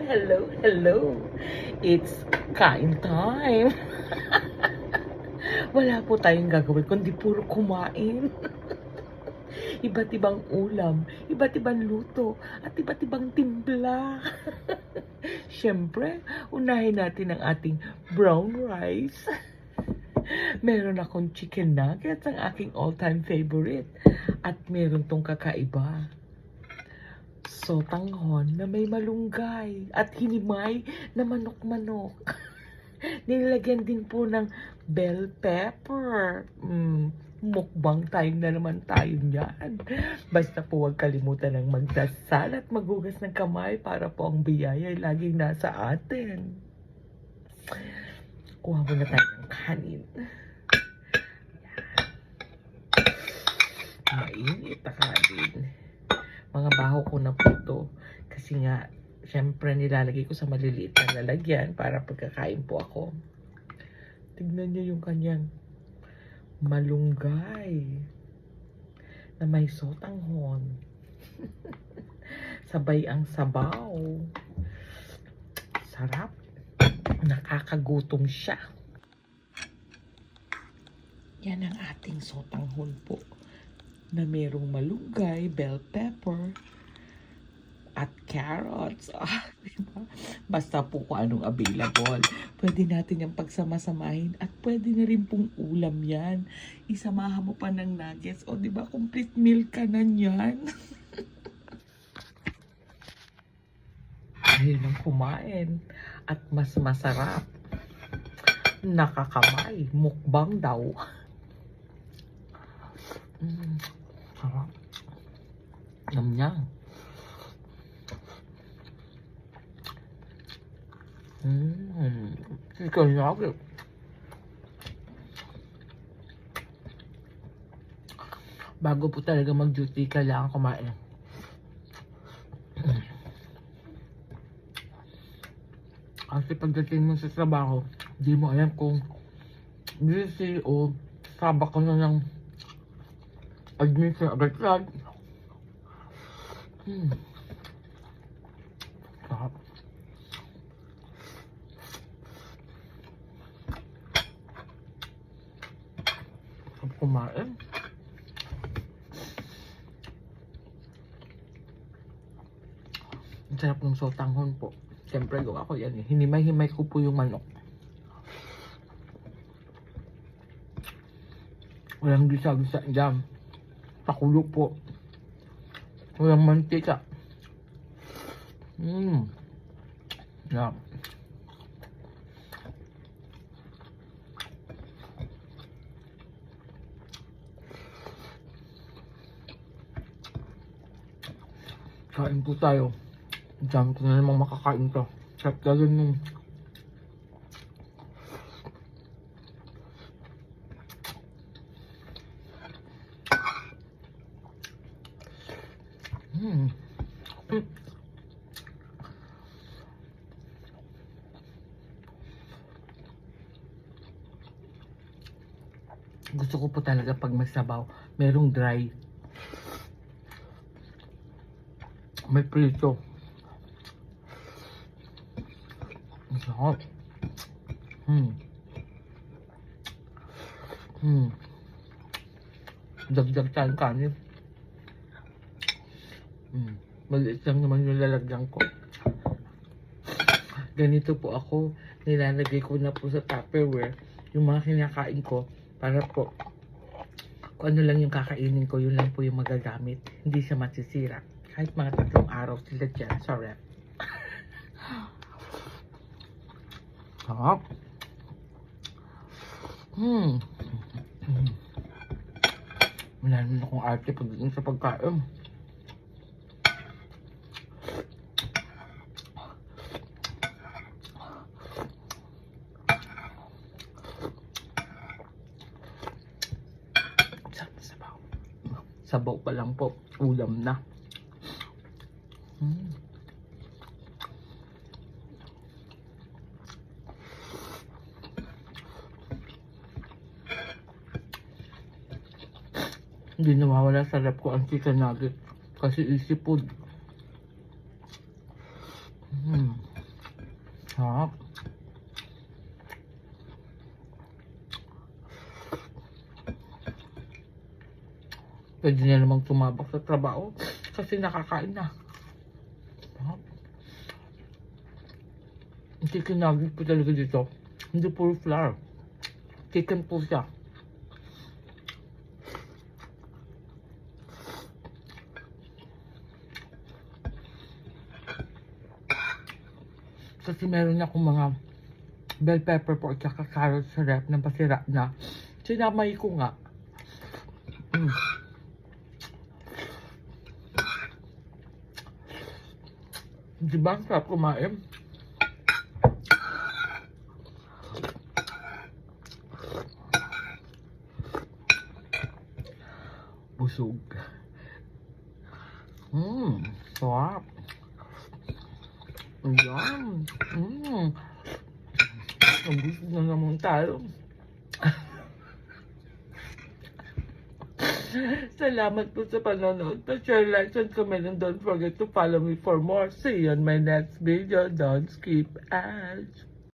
hello, hello. It's kain time. Wala po tayong gagawin kundi puro kumain. Iba't ibang ulam, iba't ibang luto, at iba't ibang timpla. Siyempre, unahin natin ang ating brown rice. Meron akong chicken nuggets, ang aking all-time favorite. At meron tong kakaiba. Sotanghon na may malunggay at hinimay na manok-manok. Nilagyan din po ng bell pepper. Mukbang time na naman tayo niyan. Basta po huwag kalimutan ng magdasal at maghugas ng kamay para po ang biyaya ay laging nasa atin. Kuha muna tayo ng kanin. Mainit na kanin. Mga baho ko na po ito. Kasi nga, syempre nilalagay ko sa maliliit na lalagyan para pagkakain po ako. Tignan niyo yung kanyang malunggay na may sotanghon. Sabay ang sabaw. Sarap. Nakakagutom siya. Yan ang ating sotanghon po na merong malunggay, bell pepper, at carrots. Diba? Basta po kung anong available. Pwede natin yung pagsamasamahin at pwede na rin pong ulam yan. Isamahan mo pa ng nuggets. O diba, complete meal ka na yan. Ayun ang kumain. At mas masarap. Nakakamay. Mukbang daw. Sarap. Yum-yum. Chicken nugget. Bago po talaga mag-duty, kailangan kumain. Kasi pagdating mo sa trabaho, di mo alam kung busy o sabak ka na ng admission agad-agad. Sarap. Sarap kumain. Ang sarap ng sotanghon po. Siyempre gawa ko yan eh. Hinimay-himay ko po yung manok. Walang gisa-gisa dyan. Pakulo po. Walang mantika. Yeah. Kain po tayo. Diyan ko na namang makakain to. Sarap gagawin nung gusto ko po talaga pag may sabaw, merong dry. May prito. Ang sarap. Dagdag tayong kanin. Maliit lang naman yung lalagyan ko. Ganito po ako, nilalagay ko na po sa Tupperware yung mga kinakain ko para po kung ano lang yung kakainin ko, yun lang po yung magagamit. Hindi siya masisira. Kahit mga 3 araw sila dyan. Sorry. Sarap. Wala naman akong arte pagdating sa pagkain. Sabaw pa lang po, ulam na. Hindi nawawala sa rep ko ang chicken nugget kasi easy food. Sarap. Pwede na namang tumabak sa trabaho kasi nakakain na. Sarap. Ang chicken nugget po talaga dito. Hindi puro flour. Chicken po siya. Kasi meron akong mga bell pepper po at saka carrots sa rep na pasira na. Sinamay ko nga. Diba ang sarap kumain? Busog. Sarap. Ayan. Nabusog na naman tayo. Salamat po sa panonood. Pa-share, like, and comment, and don't forget to follow me for more. See you on my next video. Don't skip ads.